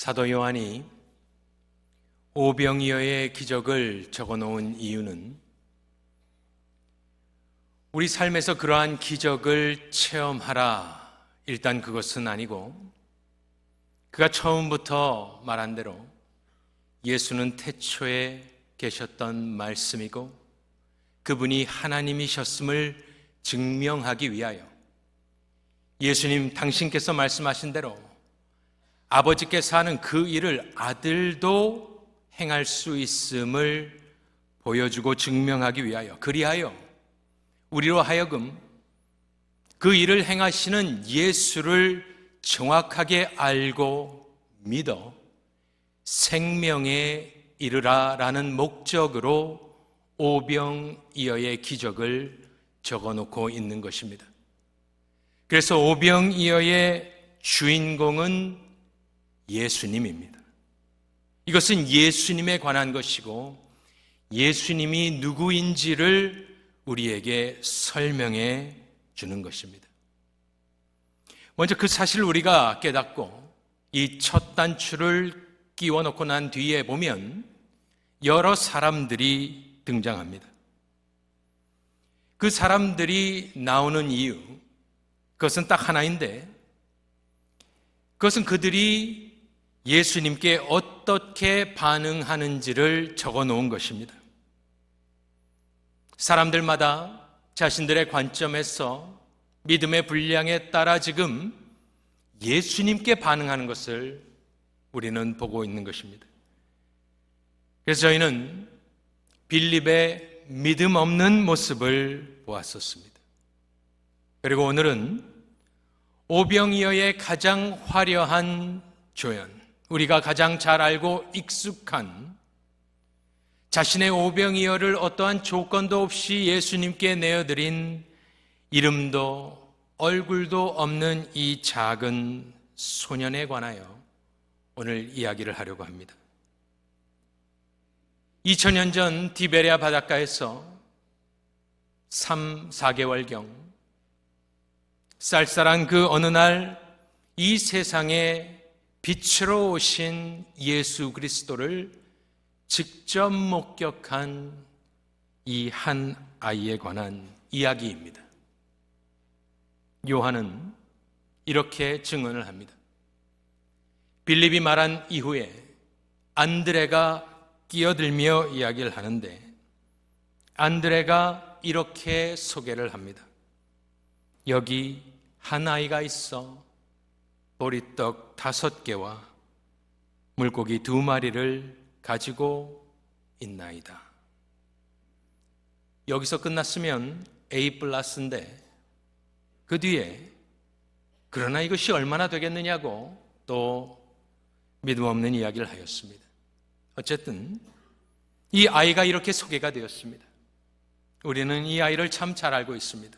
사도 요한이 오병이어의 기적을 적어놓은 이유는 우리 삶에서 그러한 기적을 체험하라, 일단 그것은 아니고, 그가 처음부터 말한 대로 예수는 태초에 계셨던 말씀이고 그분이 하나님이셨음을 증명하기 위하여 예수님 당신께서 말씀하신 대로 아버지께서 하는 그 일을 아들도 행할 수 있음을 보여주고 증명하기 위하여, 그리하여 우리로 하여금 그 일을 행하시는 예수를 정확하게 알고 믿어 생명에 이르라라는 목적으로 오병이어의 기적을 적어놓고 있는 것입니다. 그래서 오병이어의 주인공은 예수님입니다. 이것은 예수님에 관한 것이고 예수님이 누구인지를 우리에게 설명해 주는 것입니다. 먼저 그 사실을 우리가 깨닫고 이 첫 단추를 끼워놓고 난 뒤에 보면 여러 사람들이 등장합니다. 그 사람들이 나오는 이유, 그것은 딱 하나인데, 그것은 그들이 예수님께 어떻게 반응하는지를 적어 놓은 것입니다. 사람들마다 자신들의 관점에서 믿음의 분량에 따라 지금 예수님께 반응하는 것을 우리는 보고 있는 것입니다. 그래서 저희는 빌립의 믿음 없는 모습을 보았었습니다. 그리고 오늘은 오병이어의 가장 화려한 조연, 우리가 가장 잘 알고 익숙한 자신의 오병이어를 어떠한 조건도 없이 예수님께 내어드린 이름도 얼굴도 없는 이 작은 소년에 관하여 오늘 이야기를 하려고 합니다. 2000년 전 티베리아 바닷가에서 3, 4개월경 쌀쌀한 그 어느 날 이 세상에 빛으로 오신 예수 그리스도를 직접 목격한 이 한 아이에 관한 이야기입니다. 요한은 이렇게 증언을 합니다. 빌립이 말한 이후에 안드레가 끼어들며 이야기를 하는데, 안드레가 이렇게 소개를 합니다. 여기 한 아이가 있어 보리떡 5개와 물고기 2마리를 가지고 있나이다. 여기서 끝났으면 A+인데 그 뒤에 그러나 이것이 얼마나 되겠느냐고 또 믿음 없는 이야기를 하였습니다. 어쨌든 이 아이가 이렇게 소개가 되었습니다. 우리는 이 아이를 참 잘 알고 있습니다.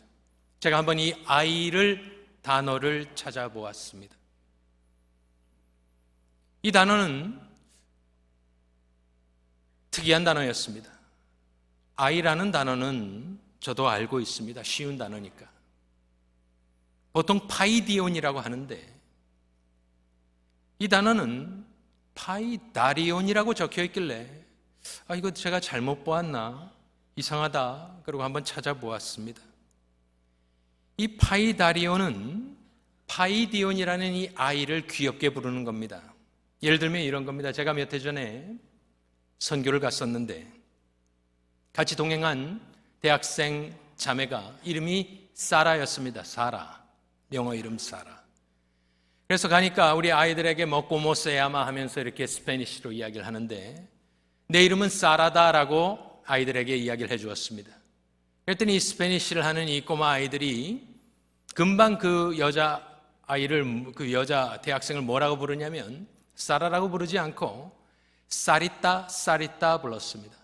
제가 한번 이 아이를 단어를 찾아보았습니다. 이 단어는 특이한 단어였습니다. 아이라는 단어는 저도 알고 있습니다. 쉬운 단어니까. 보통 파이디온이라고 하는데 이 단어는 파이다리온이라고 적혀 있길래 이거 제가 잘못 보았나? 이상하다. 그리고 한번 찾아보았습니다. 이 파이다리온은 파이디온이라는 이 아이를 귀엽게 부르는 겁니다. 예를 들면 이런 겁니다. 제가 몇 해 전에 선교를 갔었는데 같이 동행한 대학생 자매가 이름이 사라였습니다. 사라. 영어 이름 사라. 그래서 가니까 우리 아이들에게 먹고 못 써야마 하면서 이렇게 스페니쉬로 이야기를 하는데 내 이름은 사라다라고 아이들에게 이야기를 해주었습니다. 그랬더니 이 스페니쉬를 하는 이 꼬마 아이들이 금방 그 여자 대학생을 뭐라고 부르냐면 사라라고 부르지 않고 사리따 불렀습니다.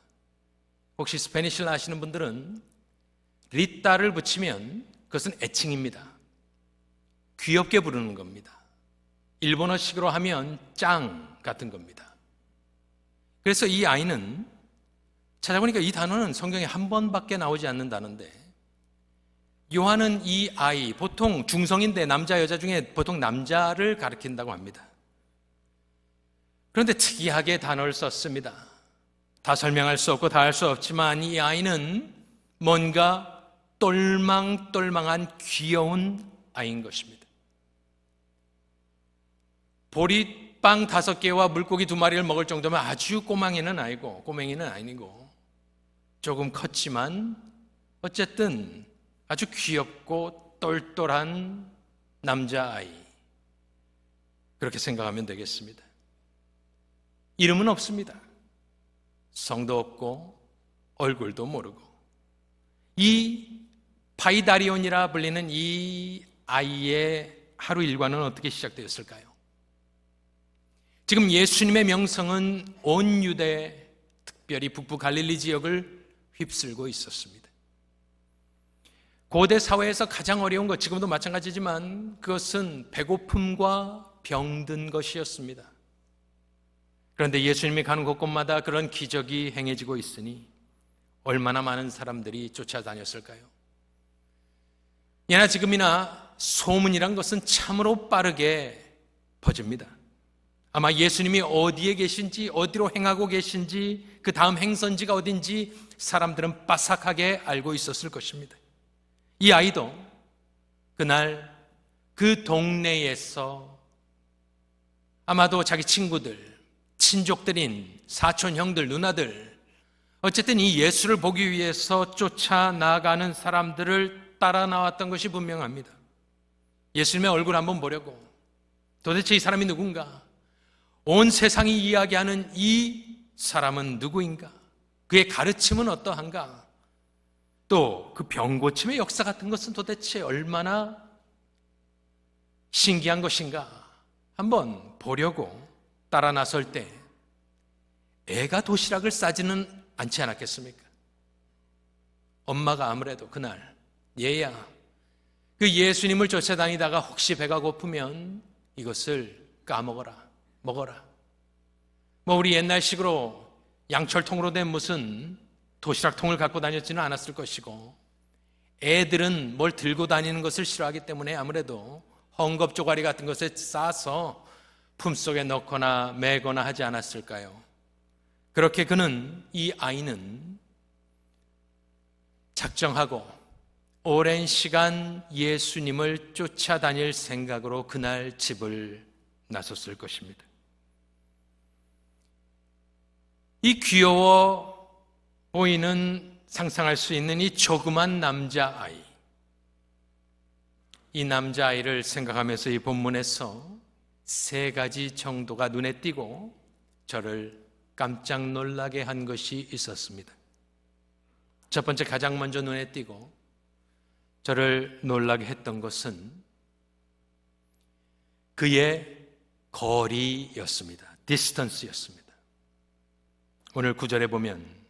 혹시 스페니쉬를 아시는 분들은 리따를 붙이면 그것은 애칭입니다. 귀엽게 부르는 겁니다. 일본어식으로 하면 짱 같은 겁니다. 그래서 이 아이는 찾아보니까 이 단어는 성경에 한 번밖에 나오지 않는 단어인데 요한은 이 아이, 보통 중성인데 남자 여자 중에 보통 남자를 가리킨다고 합니다. 그런데 특이하게 단어를 썼습니다. 다 설명할 수 없고 다 할 수 없지만 이 아이는 뭔가 똘망똘망한 귀여운 아이인 것입니다. 보리빵 5개와 물고기 2마리를 먹을 정도면 아주 꼬맹이는 아니고 조금 컸지만 어쨌든 아주 귀엽고 똘똘한 남자아이, 그렇게 생각하면 되겠습니다. 이름은 없습니다. 성도 없고 얼굴도 모르고 이 파이다리온이라 불리는 이 아이의 하루 일과는 어떻게 시작되었을까요? 지금 예수님의 명성은 온 유대, 특별히 북부 갈릴리 지역을 휩쓸고 있었습니다. 고대 사회에서 가장 어려운 것, 지금도 마찬가지지만 그것은 배고픔과 병든 것이었습니다. 그런데 예수님이 가는 곳곳마다 그런 기적이 행해지고 있으니 얼마나 많은 사람들이 쫓아다녔을까요? 예나 지금이나 소문이란 것은 참으로 빠르게 퍼집니다. 아마 예수님이 어디에 계신지, 어디로 행하고 계신지, 그 다음 행선지가 어딘지 사람들은 빠삭하게 알고 있었을 것입니다. 이 아이도 그날 그 동네에서 아마도 자기 친구들, 친족들인 사촌 형들, 누나들, 어쨌든 이 예수를 보기 위해서 쫓아나가는 사람들을 따라 나왔던 것이 분명합니다. 예수님의 얼굴 한번 보려고, 도대체 이 사람이 누군가? 온 세상이 이야기하는 이 사람은 누구인가? 그의 가르침은 어떠한가? 또 그 병고침의 역사 같은 것은 도대체 얼마나 신기한 것인가? 한번 보려고 따라 나설 때 애가 도시락을 싸지는 않지 않았겠습니까? 엄마가 아무래도 그날, 얘야, 그 예수님을 쫓아다니다가 혹시 배가 고프면 이것을 까먹어라, 먹어라. 우리 옛날식으로 양철통으로 된 무슨 도시락통을 갖고 다녔지는 않았을 것이고, 애들은 뭘 들고 다니는 것을 싫어하기 때문에 아무래도 헝겊 조가리 같은 것에 싸서 품속에 넣거나 매거나 하지 않았을까요? 그렇게 이 아이는 작정하고 오랜 시간 예수님을 쫓아다닐 생각으로 그날 집을 나섰을 것입니다. 이 귀여워 보이는, 상상할 수 있는 이 조그만 남자아이, 이 남자아이를 생각하면서 이 본문에서 3가지 정도가 눈에 띄고 저를 깜짝 놀라게 한 것이 있었습니다. 첫 번째, 가장 먼저 눈에 띄고 저를 놀라게 했던 것은 그의 거리였습니다. 디스턴스였습니다. 오늘 9절에 보면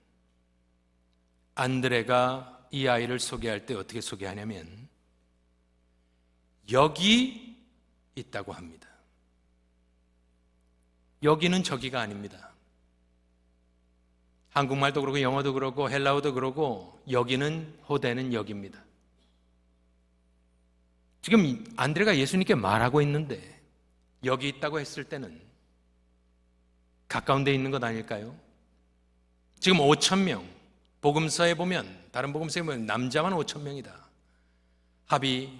안드레가 이 아이를 소개할 때 어떻게 소개하냐면 여기 있다고 합니다. 여기는 저기가 아닙니다. 한국말도 그러고 영어도 그러고 헬라어도 그러고 여기는, 호대는 여기입니다. 지금 안드레가 예수님께 말하고 있는데 여기 있다고 했을 때는 가까운 데 있는 것 아닐까요? 지금 5,000명, 복음서에 보면, 다른 복음서에 보면 남자만 5,000명이다. 합이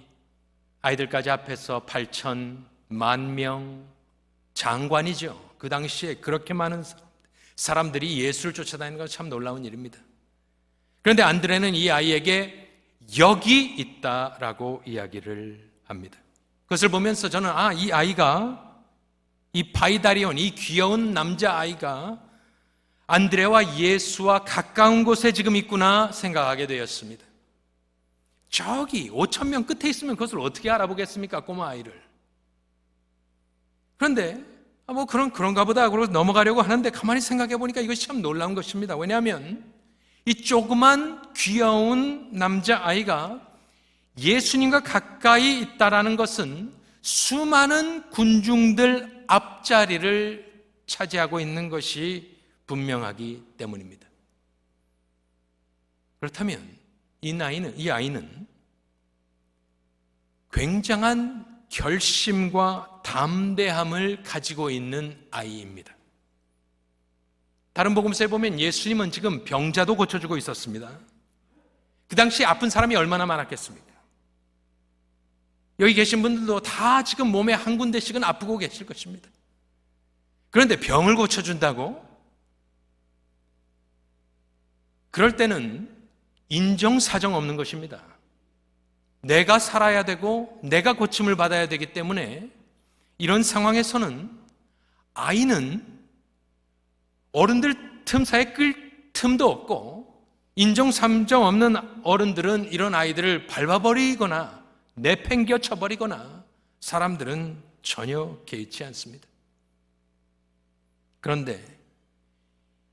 아이들까지 합해서 8,000, 10,000명, 장관이죠. 그 당시에 그렇게 많은 사람들이 예수를 쫓아다니는 건 참 놀라운 일입니다. 그런데 안드레는 이 아이에게 여기 있다라고 이야기를 합니다. 그것을 보면서 저는 이 아이가, 이 파이다리온, 이 귀여운 남자아이가 안드레와 예수와 가까운 곳에 지금 있구나 생각하게 되었습니다. 저기 5,000명 끝에 있으면 그것을 어떻게 알아보겠습니까? 꼬마 아이를. 그런데 그런가 보다 그러고 넘어가려고 하는데 가만히 생각해 보니까 이것이 참 놀라운 것입니다. 왜냐하면 이 조그만 귀여운 남자아이가 예수님과 가까이 있다라는 것은 수많은 군중들 앞자리를 차지하고 있는 것이 분명하기 때문입니다. 그렇다면 이 아이는 굉장한 결심과 담대함을 가지고 있는 아이입니다. 다른 복음서에 보면 예수님은 지금 병자도 고쳐주고 있었습니다. 그 당시 아픈 사람이 얼마나 많았겠습니까? 여기 계신 분들도 다 지금 몸에 한 군데씩은 아프고 계실 것입니다. 그런데 병을 고쳐준다고? 그럴 때는 인정사정 없는 것입니다. 내가 살아야 되고 내가 고침을 받아야 되기 때문에 이런 상황에서는 아이는 어른들 틈 사이에 끌 틈도 없고 인정삼정 없는 어른들은 이런 아이들을 밟아버리거나 내팽겨 쳐버리거나 사람들은 전혀 개의치 않습니다. 그런데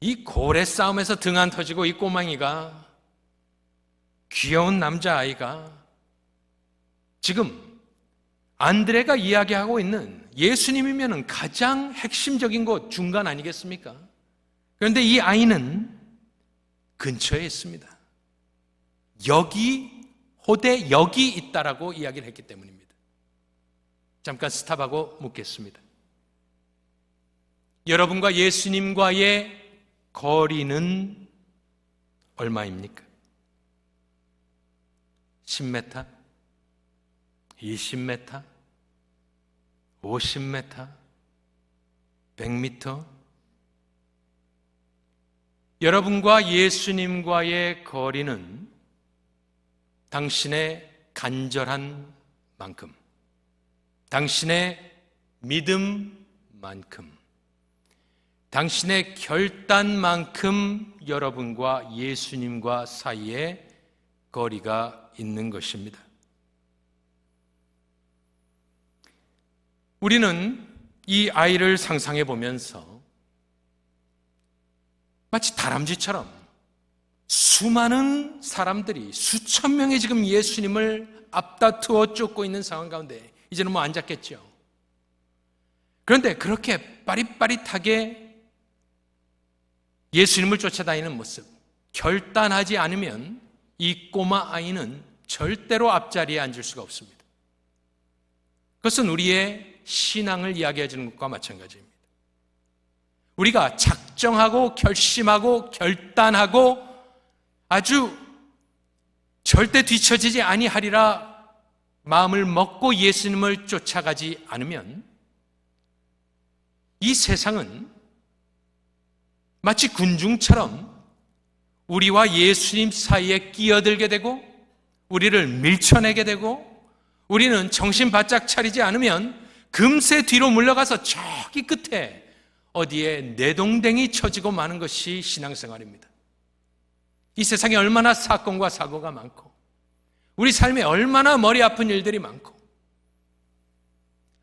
이 고래 싸움에서 등 안 터지고 이 꼬맹이가 귀여운 남자아이가 지금 안드레가 이야기하고 있는 예수님이면 가장 핵심적인 곳 중간 아니겠습니까? 그런데 이 아이는 근처에 있습니다. 호대 여기 있다라고 이야기를 했기 때문입니다. 잠깐 스탑하고 묻겠습니다. 여러분과 예수님과의 거리는 얼마입니까? 10m? 20m? 50m? 100m? 여러분과 예수님과의 거리는 당신의 간절한 만큼, 당신의 믿음만큼, 당신의 결단만큼 여러분과 예수님과 사이에 거리가 있는 것입니다. 우리는 이 아이를 상상해 보면서 마치 다람쥐처럼 수많은 사람들이 수천 명이 지금 예수님을 앞다투어 쫓고 있는 상황 가운데 이제는 뭐 안 잡겠죠. 그런데 그렇게 빠릿빠릿하게 예수님을 쫓아다니는 모습, 결단하지 않으면 이 꼬마 아이는 절대로 앞자리에 앉을 수가 없습니다. 그것은 우리의 신앙을 이야기해 주는 것과 마찬가지입니다. 우리가 작정하고 결심하고 결단하고 아주 절대 뒤처지지 아니하리라 마음을 먹고 예수님을 쫓아가지 않으면 이 세상은 마치 군중처럼 우리와 예수님 사이에 끼어들게 되고 우리를 밀쳐내게 되고 우리는 정신 바짝 차리지 않으면 금세 뒤로 물러가서 저기 끝에 어디에 내동댕이 쳐지고 마는 것이 신앙생활입니다. 이 세상에 얼마나 사건과 사고가 많고 우리 삶에 얼마나 머리 아픈 일들이 많고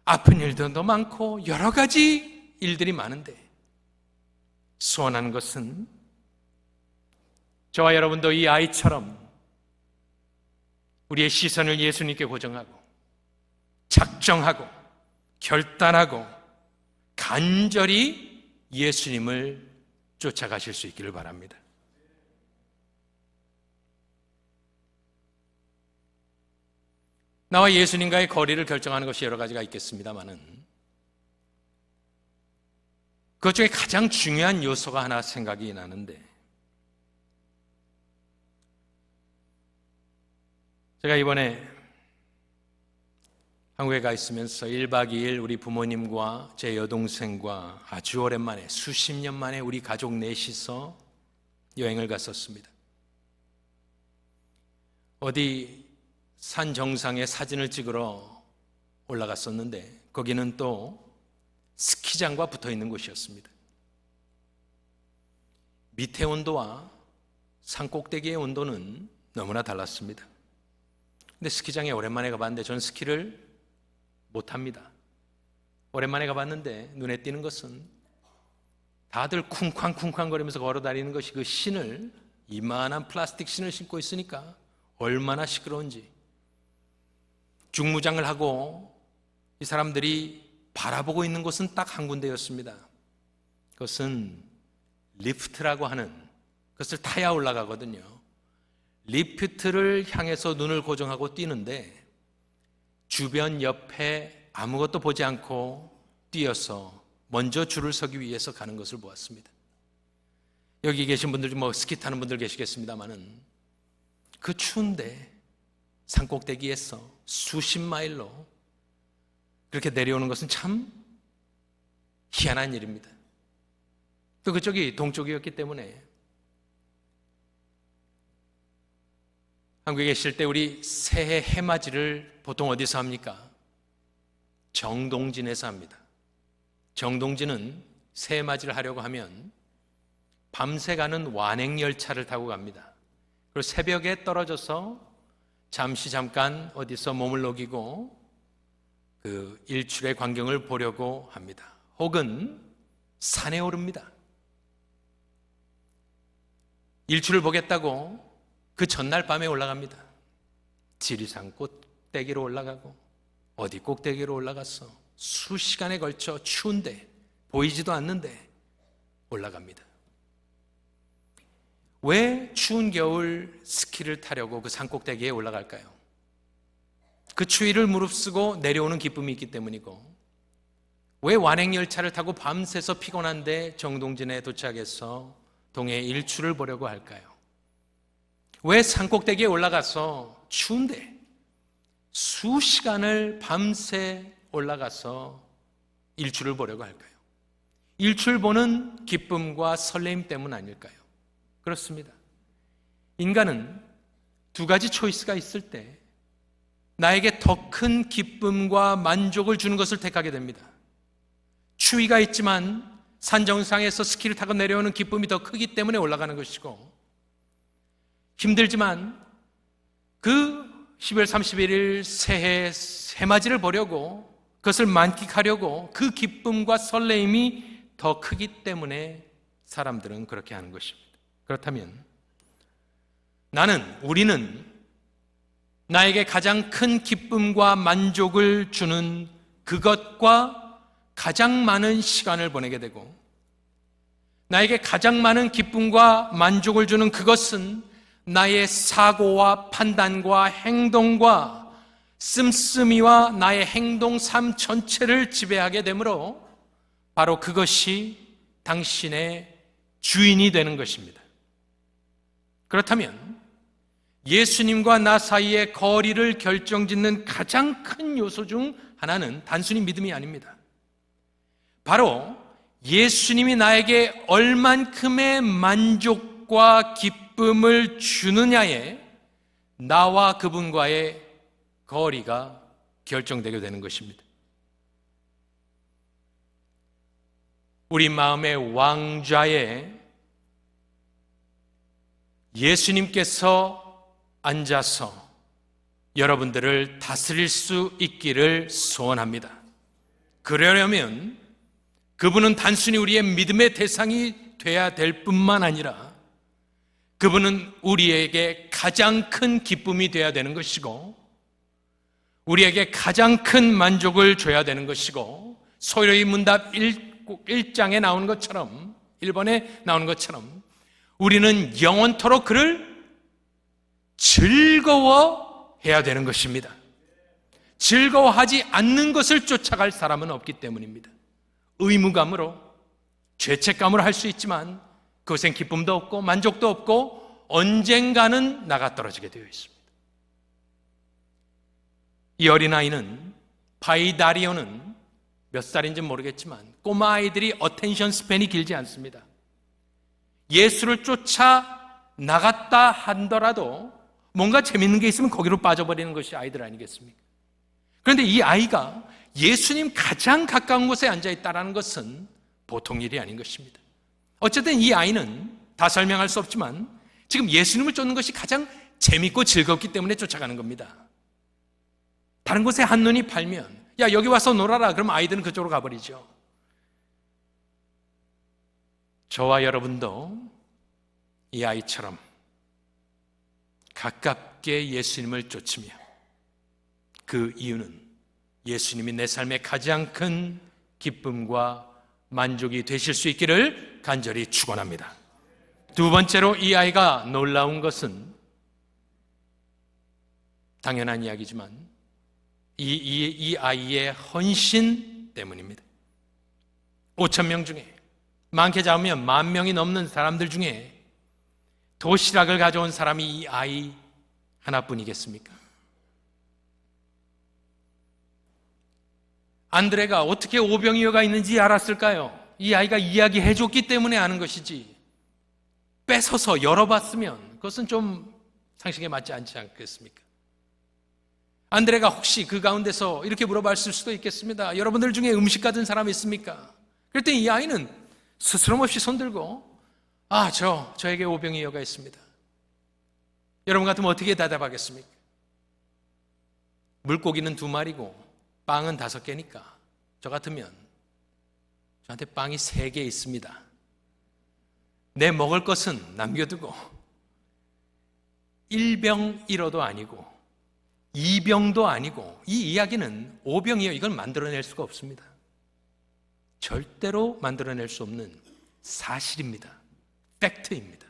아픈 일들도 많고 여러 가지 일들이 많은데 소원하는 것은 저와 여러분도 이 아이처럼 우리의 시선을 예수님께 고정하고 작정하고 결단하고 간절히 예수님을 쫓아가실 수 있기를 바랍니다. 나와 예수님과의 거리를 결정하는 것이 여러 가지가 있겠습니다만은 그것 중에 가장 중요한 요소가 하나 생각이 나는데 제가 이번에 한국에 가 있으면서 1박 2일 우리 부모님과 제 여동생과 아주 오랜만에 수십 년 만에 우리 가족 넷이서 여행을 갔었습니다. 어디 산 정상에 사진을 찍으러 올라갔었는데 거기는 또 스키장과 붙어 있는 곳이었습니다. 밑에 온도와 산 꼭대기의 온도는 너무나 달랐습니다. 근데 스키장에 오랜만에 가봤는데 저는 스키를 못합니다. 오랜만에 가봤는데 눈에 띄는 것은 다들 쿵쾅쿵쾅 거리면서 걸어다니는 것이 그 신을 이만한 플라스틱 신을 신고 있으니까 얼마나 시끄러운지 중무장을 하고 이 사람들이 바라보고 있는 곳은 딱 한 군데였습니다. 그것은 리프트라고 하는 그것을 타야 올라가거든요. 리프트를 향해서 눈을 고정하고 뛰는데 주변 옆에 아무것도 보지 않고 뛰어서 먼저 줄을 서기 위해서 가는 것을 보았습니다. 여기 계신 분들 뭐 스키 타는 분들 계시겠습니다만은 그 추운데 산꼭대기에서 수십 마일로 그렇게 내려오는 것은 참 희한한 일입니다. 또 그쪽이 동쪽이었기 때문에 한국에 계실 때 우리 새해 해맞이를 보통 어디서 합니까? 정동진에서 합니다. 정동진은 새해 맞이를 하려고 하면 밤새 가는 완행열차를 타고 갑니다. 그리고 새벽에 떨어져서 잠깐 어디서 몸을 녹이고 그 일출의 광경을 보려고 합니다. 혹은 산에 오릅니다. 일출을 보겠다고 그 전날 밤에 올라갑니다. 지리산 꼭대기로 올라가고 어디 꼭대기로 올라가서 수시간에 걸쳐 추운데 보이지도 않는데 올라갑니다. 왜 추운 겨울 스키를 타려고 그 산꼭대기에 올라갈까요? 그 추위를 무릅쓰고 내려오는 기쁨이 있기 때문이고, 왜 완행열차를 타고 밤새서 피곤한데 정동진에 도착해서 동해 일출을 보려고 할까요? 왜 산꼭대기에 올라가서 추운데 수시간을 밤새 올라가서 일출을 보려고 할까요? 일출 보는 기쁨과 설레임 때문 아닐까요? 그렇습니다. 인간은 두 가지 초이스가 있을 때 나에게 더 큰 기쁨과 만족을 주는 것을 택하게 됩니다. 추위가 있지만 산 정상에서 스키를 타고 내려오는 기쁨이 더 크기 때문에 올라가는 것이고, 힘들지만 그 12월 31일 새해 해맞이를 보려고, 그것을 만끽하려고 그 기쁨과 설레임이 더 크기 때문에 사람들은 그렇게 하는 것입니다. 그렇다면 우리는 나에게 가장 큰 기쁨과 만족을 주는 그것과 가장 많은 시간을 보내게 되고, 나에게 가장 많은 기쁨과 만족을 주는 그것은 나의 사고와 판단과 행동과 씀씀이와 나의 행동 삶 전체를 지배하게 되므로 바로 그것이 당신의 주인이 되는 것입니다. 그렇다면 예수님과 나 사이의 거리를 결정짓는 가장 큰 요소 중 하나는 단순히 믿음이 아닙니다. 바로 예수님이 나에게 얼만큼의 만족과 기쁨을 주느냐에 나와 그분과의 거리가 결정되게 되는 것입니다. 우리 마음의 왕좌에 예수님께서 앉아서 여러분들을 다스릴 수 있기를 소원합니다. 그러려면 그분은 단순히 우리의 믿음의 대상이 돼야 될 뿐만 아니라 그분은 우리에게 가장 큰 기쁨이 돼야 되는 것이고, 우리에게 가장 큰 만족을 줘야 되는 것이고, 소요의 문답 1장에 나오는 것처럼, 1번에 나오는 것처럼 우리는 영원토록 그를 즐거워해야 되는 것입니다. 즐거워하지 않는 것을 쫓아갈 사람은 없기 때문입니다. 의무감으로, 죄책감으로 할 수 있지만 그것엔 기쁨도 없고 만족도 없고 언젠가는 나가 떨어지게 되어 있습니다. 이 어린아이는, 바이다리오는 몇 살인지는 모르겠지만 꼬마 아이들이 어텐션 스팬이 길지 않습니다. 예수를 쫓아 나갔다 하더라도 뭔가 재밌는 게 있으면 거기로 빠져버리는 것이 아이들 아니겠습니까? 그런데 이 아이가 예수님 가장 가까운 곳에 앉아있다는 것은 보통 일이 아닌 것입니다. 어쨌든 이 아이는 다 설명할 수 없지만 지금 예수님을 쫓는 것이 가장 재밌고 즐겁기 때문에 쫓아가는 겁니다. 다른 곳에 한눈이 팔면 야 여기 와서 놀아라 그러면 아이들은 그쪽으로 가버리죠. 저와 여러분도 이 아이처럼 가깝게 예수님을 쫓으며, 그 이유는 예수님이 내 삶의 가장 큰 기쁨과 만족이 되실 수 있기를 간절히 축원합니다. 두 번째로 이 아이가 놀라운 것은 당연한 이야기지만 이 아이의 헌신 때문입니다. 5,000명 중에 많게 잡으면 10,000명이 넘는 사람들 중에 도시락을 가져온 사람이 이 아이 하나뿐이겠습니까? 안드레가 어떻게 오병이어가 있는지 알았을까요? 이 아이가 이야기해 줬기 때문에 아는 것이지, 뺏어서 열어봤으면 그것은 좀 상식에 맞지 않지 않겠습니까? 안드레가 혹시 그 가운데서 이렇게 물어봤을 수도 있겠습니다. 여러분들 중에 음식 가진 사람 있습니까? 그랬더니 이 아이는 스스럼없이 손들고 저에게 오병이어가 있습니다. 여러분 같으면 어떻게 대답하겠습니까? 물고기는 2마리고 빵은 5개니까 저 같으면 저한테 빵이 3개 있습니다. 내 먹을 것은 남겨두고 1병 1호도 아니고 2병도 아니고, 이 이야기는 오병이어 이걸 만들어낼 수가 없습니다. 절대로 만들어낼 수 없는 사실입니다. 팩트입니다.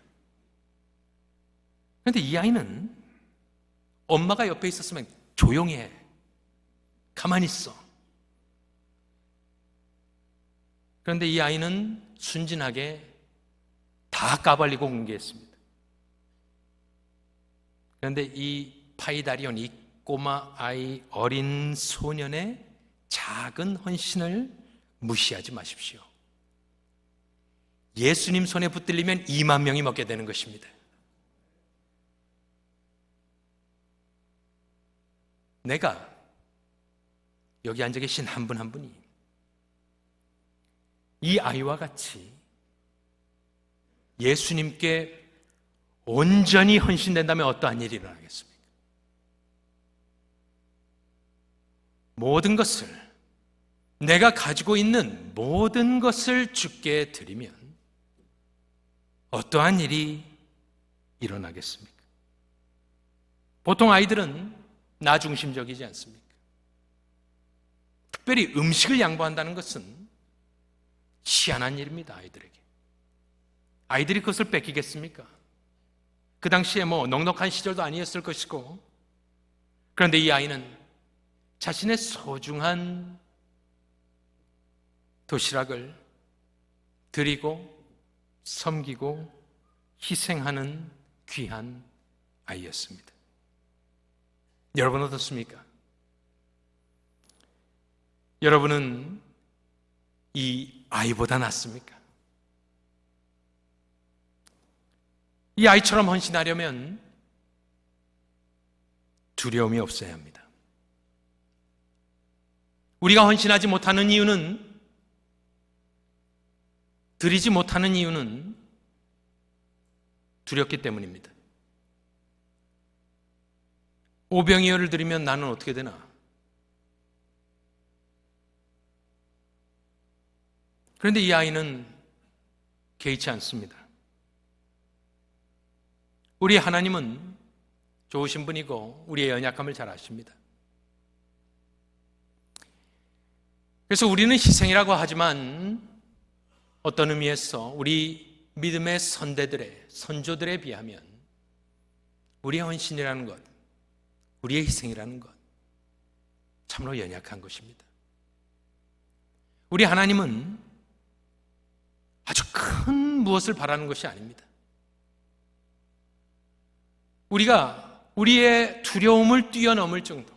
그런데 이 아이는 엄마가 옆에 있었으면 조용히 해, 가만히 있어. 그런데 이 아이는 순진하게 다 까발리고 공개했습니다. 그런데 이 파이다리온, 이 꼬마 아이, 어린 소년의 작은 헌신을 무시하지 마십시오. 예수님 손에 붙들리면 20,000명이 먹게 되는 것입니다. 내가 여기 앉아 계신 한 분 한 분이 이 아이와 같이 예수님께 온전히 헌신된다면 어떠한 일이 일어나겠습니까? 모든 것을, 내가 가지고 있는 모든 것을 주께 드리면 어떠한 일이 일어나겠습니까? 보통 아이들은 나 중심적이지 않습니까? 특별히 음식을 양보한다는 것은 희한한 일입니다. 아이들이 그것을 뺏기겠습니까? 그 당시에 넉넉한 시절도 아니었을 것이고, 그런데 이 아이는 자신의 소중한 도시락을 드리고 섬기고 희생하는 귀한 아이였습니다. 여러분 어떻습니까? 여러분은 이 아이보다 낫습니까? 이 아이처럼 헌신하려면 두려움이 없어야 합니다. 우리가 헌신하지 못하는 이유는, 드리지 못하는 이유는 두렵기 때문입니다. 오병이어를 드리면 나는 어떻게 되나? 그런데 이 아이는 개의치 않습니다. 우리 하나님은 좋으신 분이고 우리의 연약함을 잘 아십니다. 그래서 우리는 희생이라고 하지만 어떤 의미에서 우리 믿음의 선조들에 비하면 우리의 헌신이라는 것, 우리의 희생이라는 것, 참으로 연약한 것입니다. 우리 하나님은 아주 큰 무엇을 바라는 것이 아닙니다. 우리가 우리의 두려움을 뛰어넘을 정도.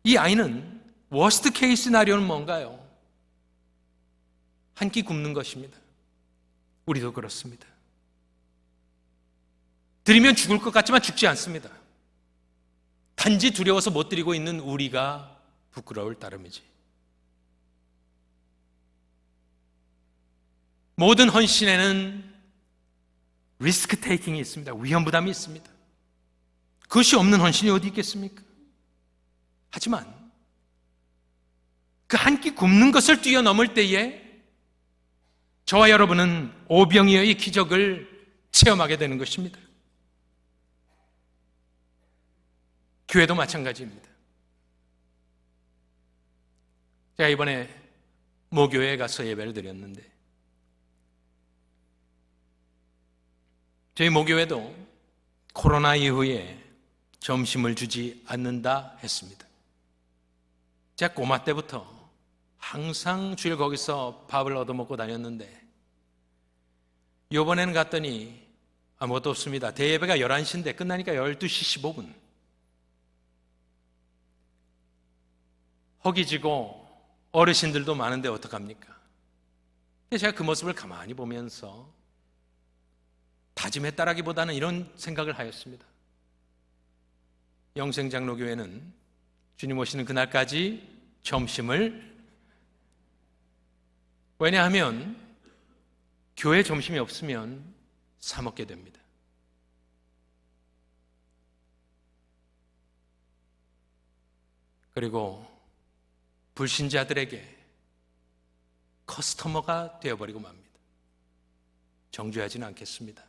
이 아이는 워스트 케이스 시나리오는 뭔가요? 한 끼 굶는 것입니다. 우리도 그렇습니다. 드리면 죽을 것 같지만 죽지 않습니다. 단지 두려워서 못 드리고 있는 우리가 부끄러울 따름이지. 모든 헌신에는 리스크 테이킹이 있습니다. 위험 부담이 있습니다. 그것이 없는 헌신이 어디 있겠습니까? 하지만 그 한 끼 굶는 것을 뛰어넘을 때에 저와 여러분은 오병이어의 기적을 체험하게 되는 것입니다. 교회도 마찬가지입니다. 제가 이번에 모교회에 가서 예배를 드렸는데, 저희 모교회도 코로나 이후에 점심을 주지 않는다 했습니다. 제가 꼬마 때부터 항상 주일 거기서 밥을 얻어먹고 다녔는데 이번에는 갔더니 아무것도 없습니다. 대예배가 11시인데 끝나니까 12시 15분. 허기지고 어르신들도 많은데 어떡합니까? 제가 그 모습을 가만히 보면서 다짐했다라기보다는 이런 생각을 하였습니다. 영생장로교회는 주님 오시는 그날까지 점심을, 왜냐하면 교회 점심이 없으면 사 먹게 됩니다. 그리고 불신자들에게 커스터머가 되어버리고 맙니다. 정죄하지는 않겠습니다.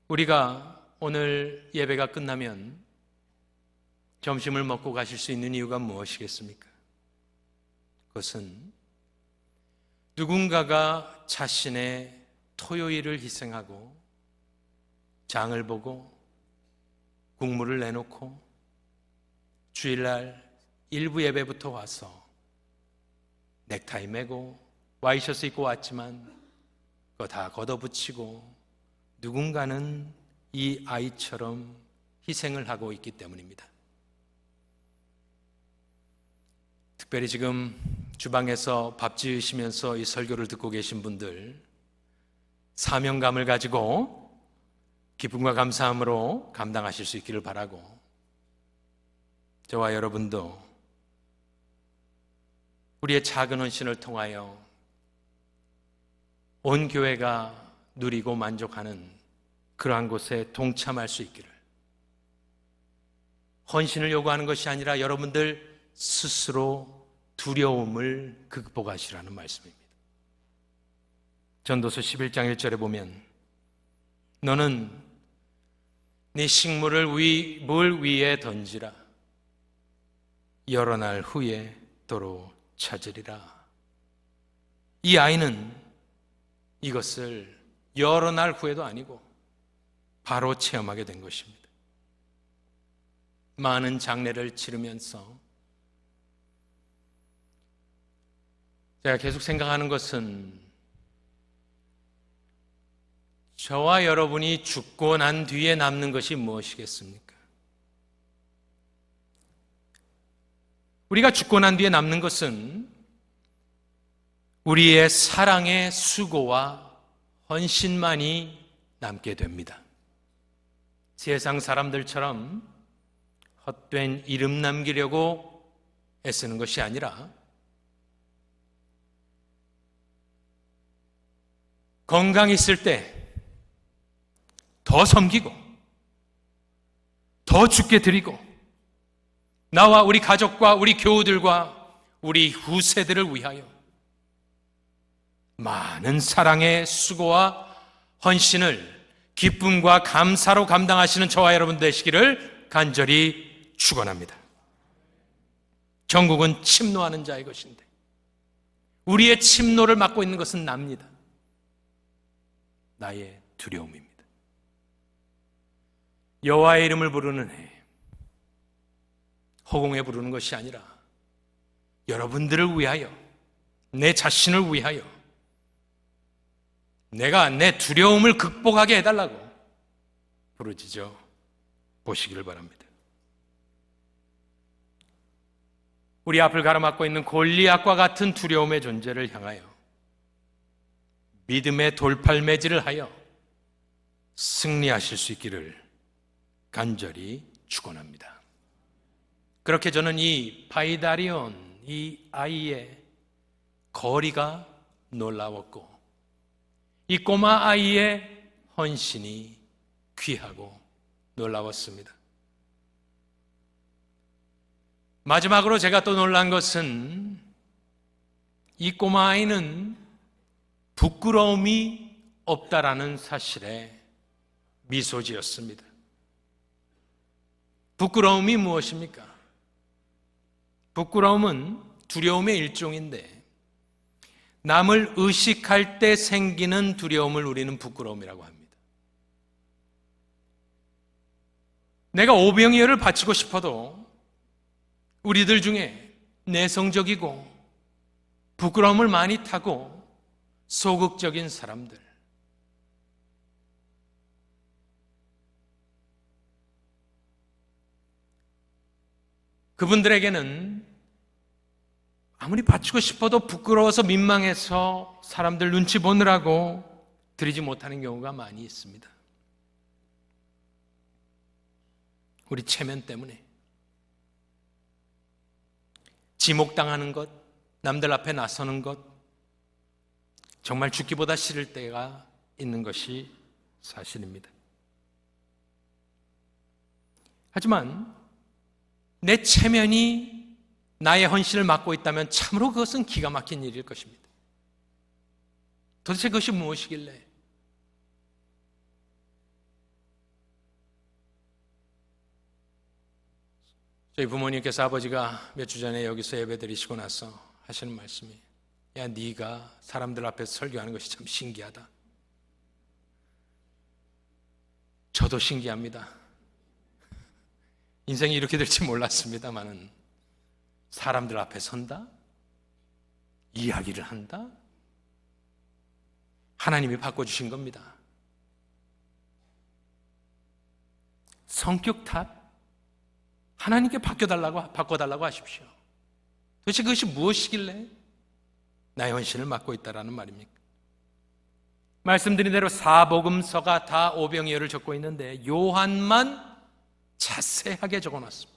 우리가 오늘 예배가 끝나면 점심을 먹고 가실 수 있는 이유가 무엇이겠습니까? 그것은 누군가가 자신의 토요일을 희생하고 장을 보고 국물을 내놓고 주일날 일부 예배부터 와서 넥타이 매고 와이셔츠 입고 왔지만 그거 다 걷어붙이고 누군가는 이 아이처럼 희생을 하고 있기 때문입니다. 특별히 지금 주방에서 밥 지으시면서 이 설교를 듣고 계신 분들, 사명감을 가지고 기쁨과 감사함으로 감당하실 수 있기를 바라고, 저와 여러분도 우리의 작은 헌신을 통하여 온 교회가 누리고 만족하는 그러한 곳에 동참할 수 있기를, 헌신을 요구하는 것이 아니라 여러분들 스스로 두려움을 극복하시라는 말씀입니다. 전도서 11장 1절에 보면 너는 네 식물을 물 위에 던지라. 여러 날 후에 도로 찾으리라. 이 아이는 이것을 여러 날 후에도 아니고 바로 체험하게 된 것입니다. 많은 장례를 치르면서 제가 계속 생각하는 것은, 저와 여러분이 죽고 난 뒤에 남는 것이 무엇이겠습니까? 우리가 죽고 난 뒤에 남는 것은 우리의 사랑의 수고와 헌신만이 남게 됩니다. 세상 사람들처럼 헛된 이름 남기려고 애쓰는 것이 아니라 건강 있을 때 더 섬기고 더 주께 드리고 나와 우리 가족과 우리 교우들과 우리 후세들을 위하여 많은 사랑의 수고와 헌신을 기쁨과 감사로 감당하시는 저와 여러분 되시기를 간절히 축원합니다. 전국은 침노하는 자의 것인데 우리의 침노를 맡고 있는 것은 납니다. 나의 두려움입니다. 여호와의 이름을 부르는 해, 허공에 부르는 것이 아니라 여러분들을 위하여, 내 자신을 위하여 내가 내 두려움을 극복하게 해달라고 부르짖어 보시기를 바랍니다. 우리 앞을 가로막고 있는 골리앗과 같은 두려움의 존재를 향하여 믿음의 돌팔매질을 하여 승리하실 수 있기를 간절히 축원합니다. 그렇게 저는 이 파이다리온, 이 아이의 거리가 놀라웠고 이 꼬마 아이의 헌신이 귀하고 놀라웠습니다. 마지막으로 제가 또 놀란 것은 이 꼬마 아이는 부끄러움이 없다라는 사실에 미소 지었습니다. 부끄러움이 무엇입니까? 부끄러움은 두려움의 일종인데 남을 의식할 때 생기는 두려움을 우리는 부끄러움이라고 합니다. 내가 오병이어를 바치고 싶어도 우리들 중에 내성적이고 부끄러움을 많이 타고 소극적인 사람들, 그분들에게는 아무리 바치고 싶어도 부끄러워서 민망해서 사람들 눈치 보느라고 드리지 못하는 경우가 많이 있습니다. 우리 체면 때문에 지목당하는 것, 남들 앞에 나서는 것, 정말 죽기보다 싫을 때가 있는 것이 사실입니다. 하지만 내 체면이 나의 헌신을 막고 있다면 참으로 그것은 기가 막힌 일일 것입니다. 도대체 그것이 무엇이길래? 저희 부모님께서 아버지가 몇 주 전에 여기서 예배드리시고 나서 하시는 말씀이, 야, 네가 사람들 앞에서 설교하는 것이 참 신기하다. 저도 신기합니다. 인생이 이렇게 될지 몰랐습니다만은 사람들 앞에 선다? 이야기를 한다? 하나님이 바꿔주신 겁니다. 성격 탓? 하나님께 바꿔달라고 하십시오. 도대체 그것이 무엇이길래 나의 헌신을 맡고 있다라는 말입니까? 말씀드린 대로 사복음서가 다 오병이어를 적고 있는데 요한만 자세하게 적어놨습니다.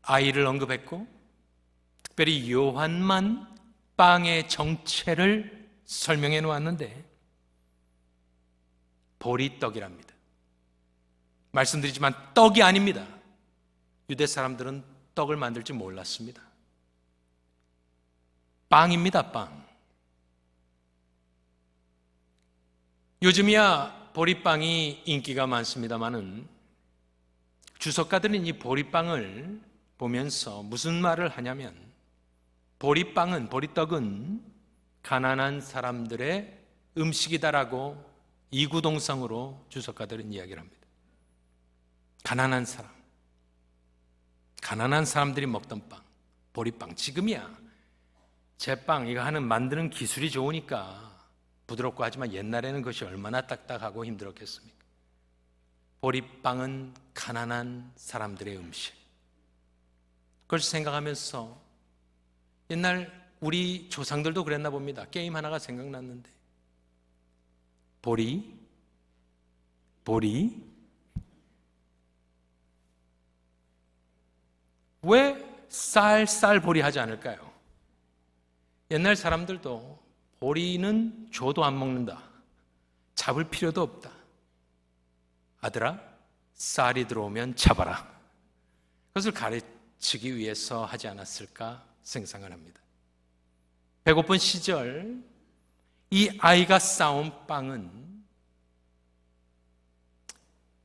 아이를 언급했고 특별히 요한만 빵의 정체를 설명해 놓았는데 보리떡이랍니다. 말씀드리지만 떡이 아닙니다. 유대 사람들은 떡을 만들 줄 몰랐습니다. 빵입니다, 빵. 요즘이야 보리빵이 인기가 많습니다만은 주석가들은 이 보리빵을 보면서 무슨 말을 하냐면 보리빵은, 보리떡은 가난한 사람들의 음식이다라고 이구동성으로 주석가들은 이야기를 합니다. 가난한 사람들이 먹던 빵, 보리빵. 지금이야 제빵 이거 만드는 기술이 좋으니까 부드럽고 하지만 옛날에는 그것이 얼마나 딱딱하고 힘들었겠습니까? 보리빵은 가난한 사람들의 음식. 그걸 생각하면서 옛날 우리 조상들도 그랬나 봅니다. 게임 하나가 생각났는데 보리 왜 쌀보리 하지 않을까요? 옛날 사람들도 보리는 줘도 안 먹는다. 잡을 필요도 없다. 아들아, 쌀이 들어오면 잡아라. 그것을 가르치기 위해서 하지 않았을까 생각을 합니다. 배고픈 시절 이 아이가 싸온 빵은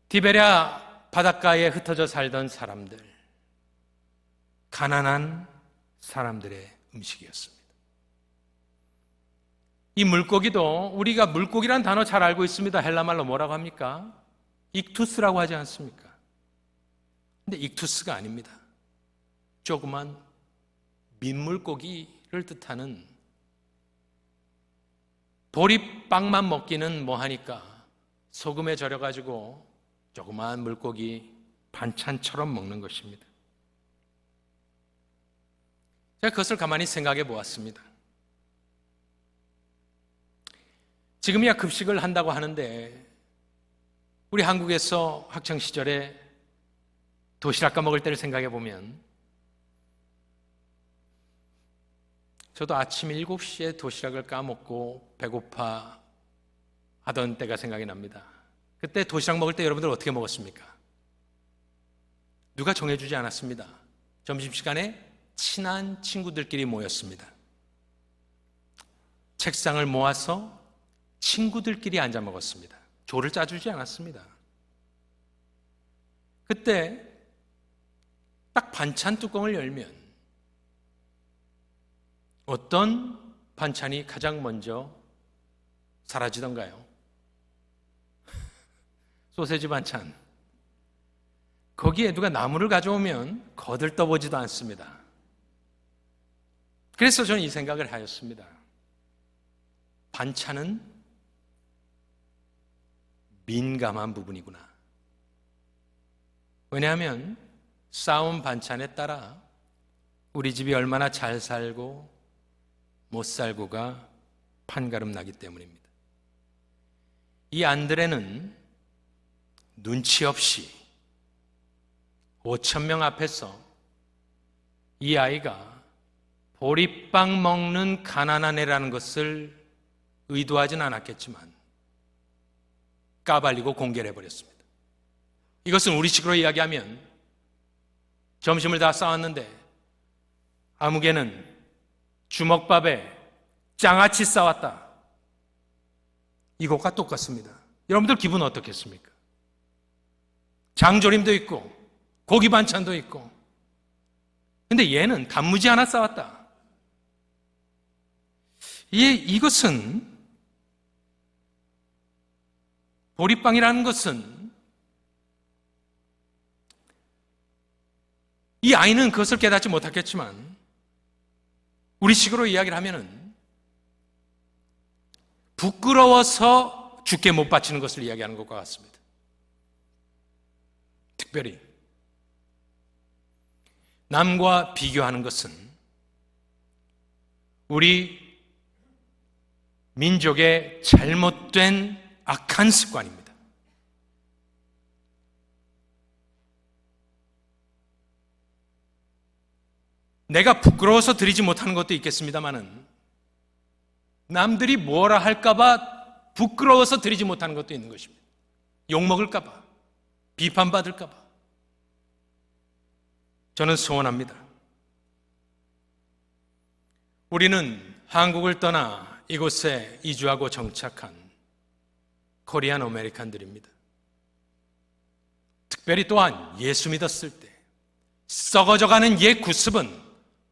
디베랴 바닷가에 흩어져 살던 사람들, 가난한 사람들의 음식이었습니다. 이 물고기도 우리가 물고기란 단어 잘 알고 있습니다. 헬라말로 뭐라고 합니까? 익투스라고 하지 않습니까? 근데 익투스가 아닙니다. 조그만 민물고기를 뜻하는, 보리빵만 먹기는 뭐하니까 소금에 절여가지고 조그만 물고기 반찬처럼 먹는 것입니다. 제가 그것을 가만히 생각해 보았습니다. 지금이야 급식을 한다고 하는데 우리 한국에서 학창시절에 도시락 까먹을 때를 생각해 보면 저도 아침 7시에 도시락을 까먹고 배고파 하던 때가 생각이 납니다. 그때 도시락 먹을 때 여러분들 어떻게 먹었습니까? 누가 정해주지 않았습니다. 점심시간에 친한 친구들끼리 모였습니다. 책상을 모아서 친구들끼리 앉아 먹었습니다. 조를 짜주지 않았습니다. 그때 딱 반찬 뚜껑을 열면 어떤 반찬이 가장 먼저 사라지던가요? 소세지 반찬. 거기에 누가 나무를 가져오면 거들떠보지도 않습니다. 그래서 저는 이 생각을 하였습니다. 반찬은 민감한 부분이구나. 왜냐하면 싸운 반찬에 따라 우리 집이 얼마나 잘 살고 못 살고가 판가름 나기 때문입니다. 이 안드레는 눈치 없이 5,000명 앞에서 이 아이가 보리빵 먹는 가난한 애라는 것을 의도하진 않았겠지만 까발리고 공개를 해버렸습니다. 이것은 우리식으로 이야기하면 점심을 다 싸왔는데 아무개는 주먹밥에 장아찌 싸왔다. 이것과 똑같습니다. 여러분들 기분 어떻겠습니까? 장조림도 있고 고기 반찬도 있고, 근데 얘는 단무지 하나 싸왔다. 이것은, 보리빵이라는 것은, 이 아이는 그것을 깨닫지 못했겠지만 우리식으로 이야기를 하면은 부끄러워서 주께 못 바치는 것을 이야기하는 것과 같습니다. 특별히 남과 비교하는 것은 우리 민족의 잘못된 악한 습관입니다. 내가 부끄러워서 드리지 못하는 것도 있겠습니다마는 남들이 뭐라 할까봐 부끄러워서 드리지 못하는 것도 있는 것입니다. 욕먹을까봐, 비판받을까봐. 저는 소원합니다. 우리는 한국을 떠나 이곳에 이주하고 정착한 코리안 아메리칸들입니다. 특별히 또한 예수 믿었을 때 썩어져가는 옛 구습은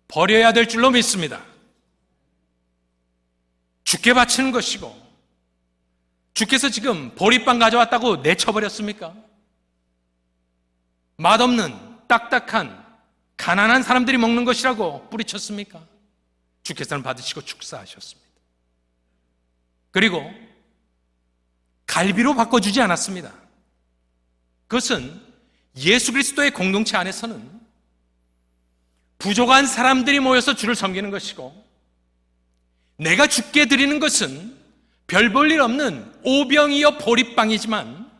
버려야 될 줄로 믿습니다. 주께 바치는 것이고, 주께서 지금 보리빵 가져왔다고 내쳐버렸습니까? 맛없는 딱딱한 가난한 사람들이 먹는 것이라고 뿌리쳤습니까? 주께서는 받으시고 축사하셨습니다. 그리고 갈비로 바꿔주지 않았습니다. 그것은 예수 그리스도의 공동체 안에서는 부족한 사람들이 모여서 주를 섬기는 것이고, 내가 주께 드리는 것은 별 볼 일 없는 오병이어 보리빵이지만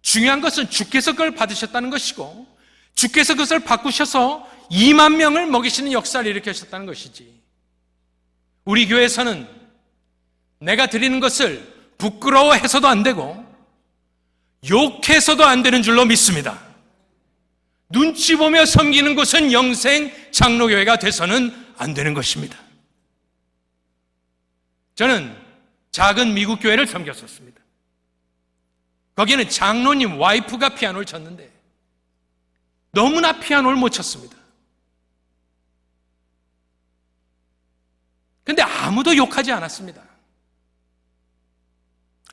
중요한 것은 주께서 그걸 받으셨다는 것이고, 주께서 그것을 바꾸셔서 2만 명을 먹이시는 역사를 일으키셨다는 것이지, 우리 교회에서는 내가 드리는 것을 부끄러워해서도 안 되고 욕해서도 안 되는 줄로 믿습니다. 눈치 보며 섬기는 곳은 영생 장로교회가 돼서는 안 되는 것입니다. 저는 작은 미국 교회를 섬겼었습니다. 거기는 장로님 와이프가 피아노를 쳤는데 너무나 피아노를 못 쳤습니다. 근데 아무도 욕하지 않았습니다.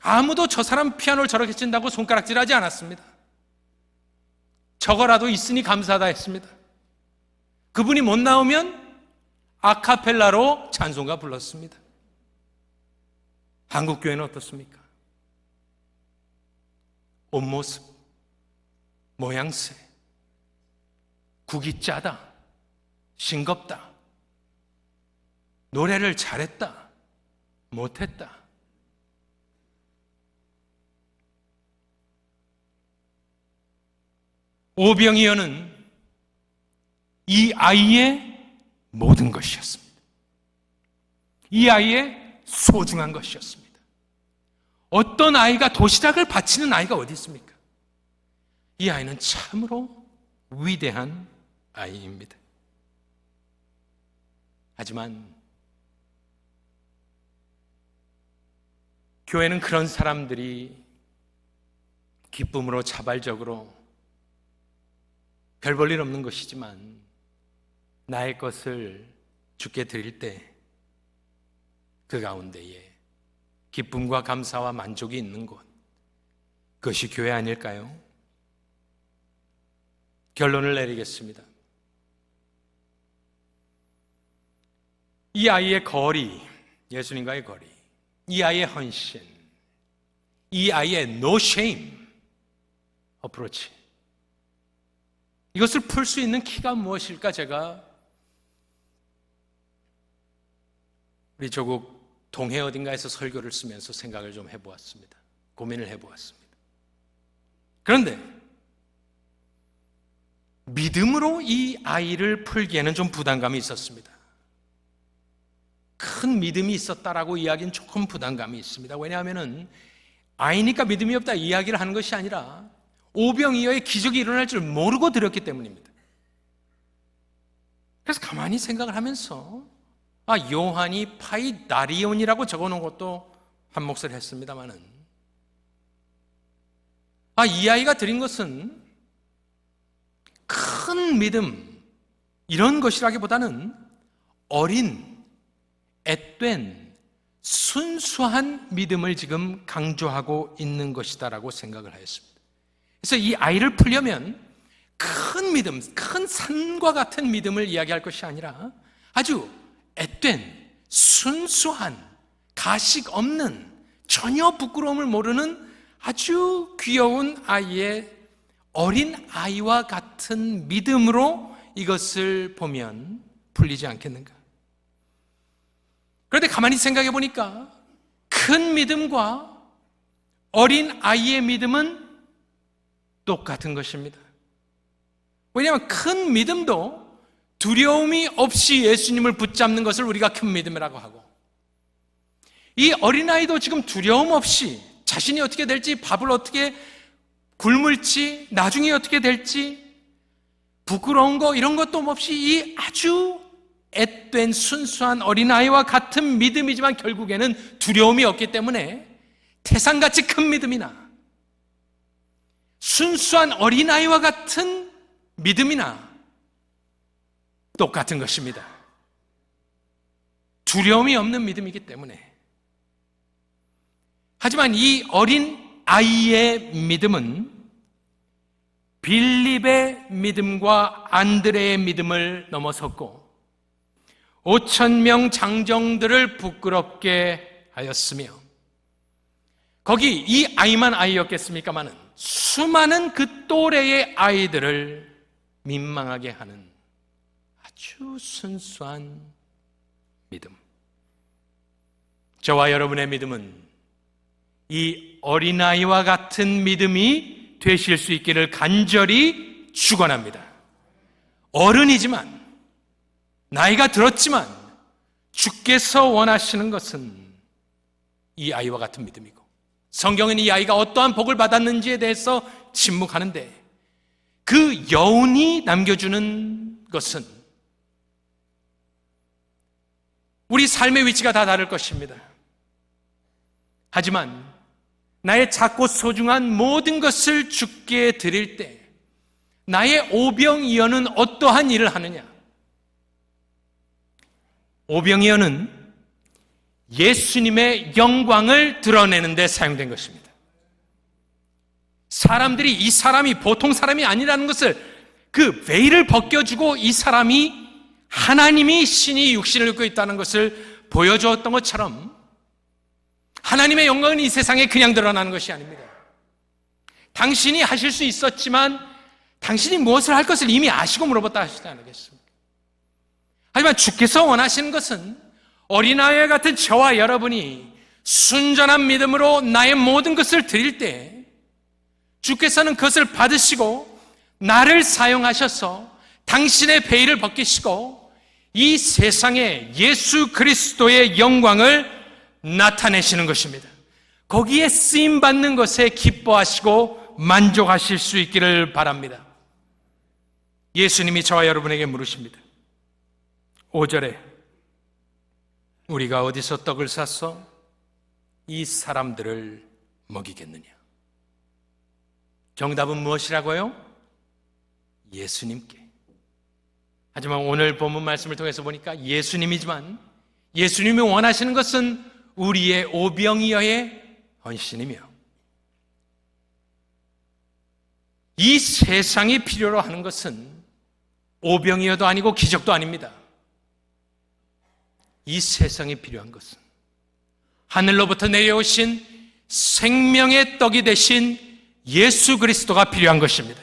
아무도 저 사람 피아노를 저렇게 친다고 손가락질하지 않았습니다. 저거라도 있으니 감사하다 했습니다. 그분이 못 나오면 아카펠라로 찬송가 불렀습니다. 한국 교회는 어떻습니까? 옷 모습, 모양새, 국이 짜다, 싱겁다, 노래를 잘했다, 못했다. 오병이어는 이 아이의 모든 것이었습니다. 이 아이의 소중한 것이었습니다. 어떤 아이가 도시락을 바치는 아이가 어디 있습니까? 이 아이는 참으로 위대한 아이입니다. 하지만 교회는 그런 사람들이 기쁨으로 자발적으로 별 볼 일 없는 것이지만 나의 것을 주께 드릴 때 그 가운데에 기쁨과 감사와 만족이 있는 곳, 그것이 교회 아닐까요? 결론을 내리겠습니다. 이 아이의 거리, 예수님과의 거리, 이 아이의 헌신, 이 아이의 no shame 어프로치, 이것을 풀 수 있는 키가 무엇일까? 제가 우리 조국 동해 어딘가에서 설교를 쓰면서 생각을 좀 해보았습니다. 고민을 해보았습니다. 그런데 믿음으로 이 아이를 풀기에는 좀 부담감이 있었습니다. 큰 믿음이 있었다라고 이야기는 조금 부담감이 있습니다. 왜냐하면 아이니까 믿음이 없다 이야기를 하는 것이 아니라 오병이어의 기적이 일어날 줄 모르고 드렸기 때문입니다. 그래서 가만히 생각을 하면서 요한이 파이다리온이라고 적어놓은 것도 한 몫을 했습니다마는 이 아이가 드린 것은 큰 믿음 이런 것이라기보다는 어린, 앳된, 순수한 믿음을 지금 강조하고 있는 것이다라고 생각을 하였습니다. 그래서 이 아이를 풀려면 큰 믿음, 큰 산과 같은 믿음을 이야기할 것이 아니라 아주 앳된, 순수한, 가식 없는, 전혀 부끄러움을 모르는 아주 귀여운 아이의 어린 아이와 같은 믿음으로 이것을 보면 풀리지 않겠는가? 그런데 가만히 생각해 보니까 큰 믿음과 어린 아이의 믿음은 똑같은 것입니다. 왜냐하면 큰 믿음도 두려움이 없이 예수님을 붙잡는 것을 우리가 큰 믿음이라고 하고, 이 어린아이도 지금 두려움 없이 자신이 어떻게 될지, 밥을 어떻게 굶을지, 나중에 어떻게 될지, 부끄러운 거 이런 것도 없이 이 아주 앳된 순수한 어린아이와 같은 믿음이지만 결국에는 두려움이 없기 때문에 태산같이 큰 믿음이나 순수한 어린아이와 같은 믿음이나 똑같은 것입니다. 두려움이 없는 믿음이기 때문에. 하지만 이 어린 아이의 믿음은 빌립의 믿음과 안드레의 믿음을 넘어섰고 5,000명 장정들을 부끄럽게 하였으며, 거기 이 아이만 아이였겠습니까마는 수많은 그 또래의 아이들을 민망하게 하는 아주 순수한 믿음. 저와 여러분의 믿음은 이 어린아이와 같은 믿음이 되실 수 있기를 간절히 축원합니다. 어른이지만, 나이가 들었지만 주께서 원하시는 것은 이 아이와 같은 믿음이고, 성경은 이 아이가 어떠한 복을 받았는지에 대해서 침묵하는데 그 여운이 남겨주는 것은 우리 삶의 위치가 다 다를 것입니다. 하지만 나의 작고 소중한 모든 것을 주께 드릴 때 나의 오병이어는 어떠한 일을 하느냐? 오병이어는 예수님의 영광을 드러내는 데 사용된 것입니다. 사람들이 이 사람이 보통 사람이 아니라는 것을, 그 베일을 벗겨주고 이 사람이 하나님이 신이 육신을 입고 있다는 것을 보여주었던 것처럼 하나님의 영광은 이 세상에 그냥 드러나는 것이 아닙니다. 당신이 하실 수 있었지만 당신이 무엇을 할 것을 이미 아시고 물어봤다 하시지 않겠습니까? 하지만 주께서 원하시는 것은 어린아이와 같은 저와 여러분이 순전한 믿음으로 나의 모든 것을 드릴 때 주께서는 그것을 받으시고 나를 사용하셔서 당신의 베일을 벗기시고 이 세상에 예수 그리스도의 영광을 나타내시는 것입니다. 거기에 쓰임받는 것에 기뻐하시고 만족하실 수 있기를 바랍니다. 예수님이 저와 여러분에게 물으십니다. 5절에 우리가 어디서 떡을 사서 이 사람들을 먹이겠느냐? 정답은 무엇이라고요? 예수님께. 하지만 오늘 본문 말씀을 통해서 보니까 예수님이지만 예수님이 원하시는 것은 우리의 오병이어의 헌신이며 이 세상이 필요로 하는 것은 오병이어도 아니고 기적도 아닙니다. 이 세상이 필요한 것은 하늘로부터 내려오신 생명의 떡이 되신 예수 그리스도가 필요한 것입니다.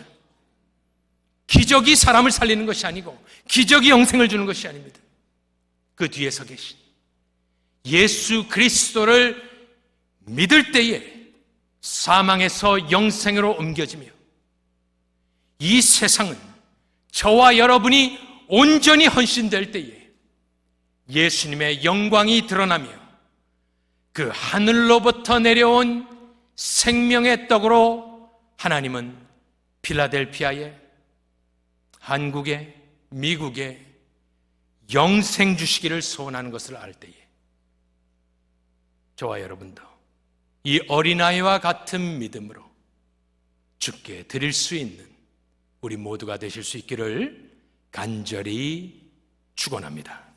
기적이 사람을 살리는 것이 아니고 기적이 영생을 주는 것이 아닙니다. 그 뒤에 서 계신 예수 그리스도를 믿을 때에 사망에서 영생으로 옮겨지며 이 세상은 저와 여러분이 온전히 헌신될 때에 예수님의 영광이 드러나며 그 하늘로부터 내려온 생명의 떡으로 하나님은 필라델피아에, 한국에, 미국에 영생 주시기를 소원하는 것을 알 때에 저와 여러분도 이 어린아이와 같은 믿음으로 주께 드릴 수 있는 우리 모두가 되실 수 있기를 간절히 축원합니다.